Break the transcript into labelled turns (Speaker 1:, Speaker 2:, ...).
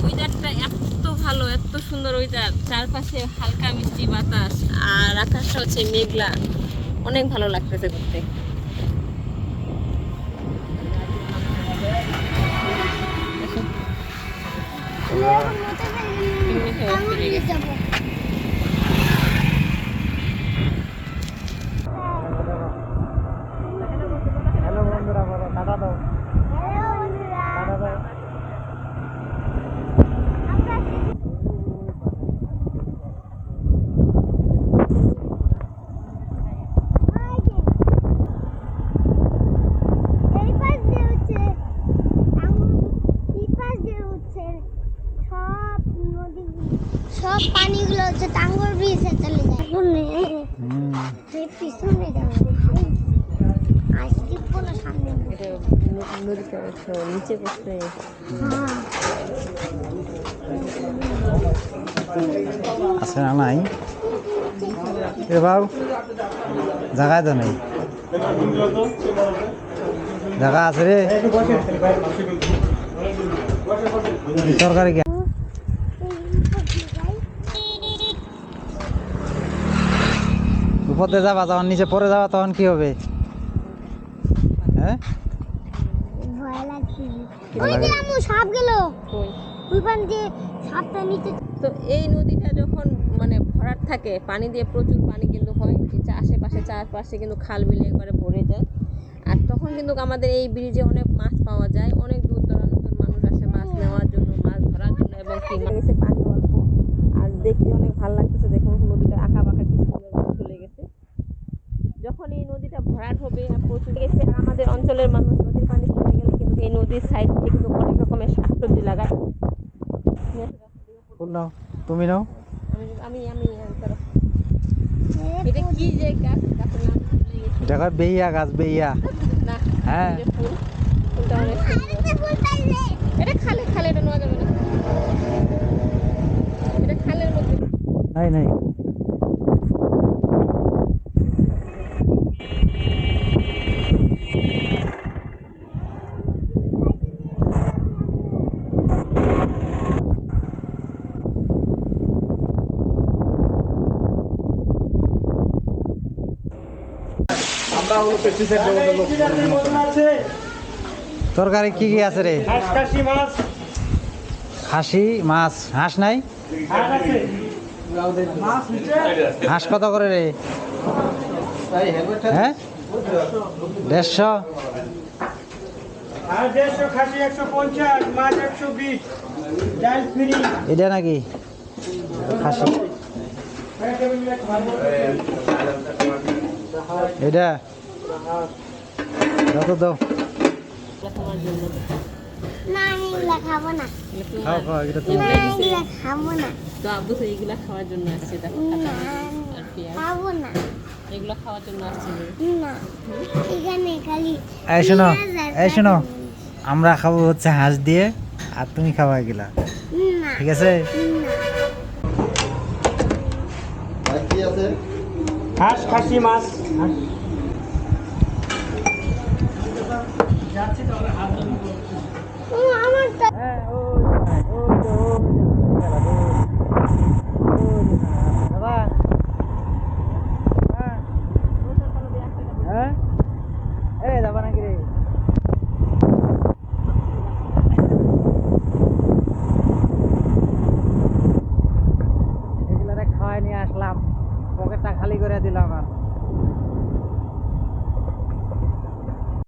Speaker 1: ওয়েদারটা এত ভালো, এত সুন্দর ওয়েদার, চারপাশে হালকা মিষ্টি বাতাস আর আকাশটা হচ্ছে মেঘলা, অনেক ভালো লাগতেছে ঘুরতে।
Speaker 2: হ্যালো বন্ধুরা, বলো টাটা দাও। টাটা দাও।
Speaker 3: সব পানিগুলো হচ্ছে টাঙ্গর ব্রিজে চলে যায়। পিছনে যাবো, আসছি কোনো সামনে।
Speaker 1: এটা নদীতে নিচে পড়ছে।
Speaker 2: আছে না নাই এ বাবু, জায়গায় তো নেই, জায়গা আছে রে সরকারি। উপরে যাবা, তখন নিচে পড়ে যাবা, তখন কি হবে? হ্যাঁ,
Speaker 3: ভয় লাগছে। ওই যে আমু সাপ গেল, ওই পান যে সাপটা নিচে।
Speaker 1: তো এই নদীটা যখন মানে ভরাট থাকে, পানি দিয়ে প্রচুর পানি কিন্তু হয়, আশেপাশে চারপাশে কিন্তু খাল বিলে একবারে ভরে যায়। আর তখন কিন্তু আমাদের এই ব্রিজে অনেক মাছ পাওয়া যায়, অনেক দূর দূরান্তের মানুষ আসে মাছ নেওয়ার জন্য, মাছ ধরার জন্য। এবং কিনে গেছে পানি অল্প, আর দেখতে অনেক ভালো লাগতেছে। দেখুন নদীটা আঁকা বাঁকা কি সুন্দর চলে গেছে। যখন এই নদীটা ভরাট হবে প্রচুর গেছে, আর আমাদের অঞ্চলের মানুষ নদীর পানি কমে গেলে কিন্তু এই নদীর সাইড থেকে কিন্তু অনেক রকমের শাকসবজি লাগায়।
Speaker 2: ফুল নাও, তুমি নাও।
Speaker 1: আমি আমি এটা কি যে গাছ, গাছের নাম ভুলে গেছি।
Speaker 2: এটা কয় বেইয়া গাছ, বেইয়া।
Speaker 1: না,
Speaker 2: হ্যাঁ,
Speaker 1: এই যে ফুল, ফুলটা অনেক সুন্দর। এটা খালে, খালে এটা নেওয়া যাবে না, এটা খালের মধ্যে।
Speaker 2: নাই নাই। তরকারি কি কি আছে রে? খাসি মাছ, হাঁস নাই? হাঁস কত করে রে? হ্যাঁ, 150।
Speaker 4: খাসি 150, মাছ 120, ডাল ফ্রি।
Speaker 2: এটা নাকি খাসি? এটা দাও তো দাও।
Speaker 3: না, আমি এগুলা খাবো না।
Speaker 2: খাও খাও, এটা তুমি।
Speaker 3: না, এগুলা খাবো না।
Speaker 1: তো আব্বু তো এইগুলা খাওয়ার জন্য আসছে, দেখো
Speaker 3: না,
Speaker 1: আর পেঁয়াজ,
Speaker 3: খাবো না।
Speaker 1: এগুলো খাওয়ার জন্য আসছে।
Speaker 3: না, এখানে খালি
Speaker 2: এই শোনো,
Speaker 3: পেঁয়াজ আর
Speaker 2: এই শোনো,
Speaker 3: কাঁচামরিচ।
Speaker 2: আমরা খাবো হচ্ছে হাঁস দিয়ে, আর তুমি খাবা এগুলা,
Speaker 3: না,
Speaker 2: ঠিক আছে?
Speaker 3: না।
Speaker 4: হাঁস, খাসি, মাছ।
Speaker 3: আমারটা
Speaker 2: যাবা নাকি রে? এগুলারে খাওয়াই নিয়ে আসলাম, পকেটটা খালি করে দিলাম। আর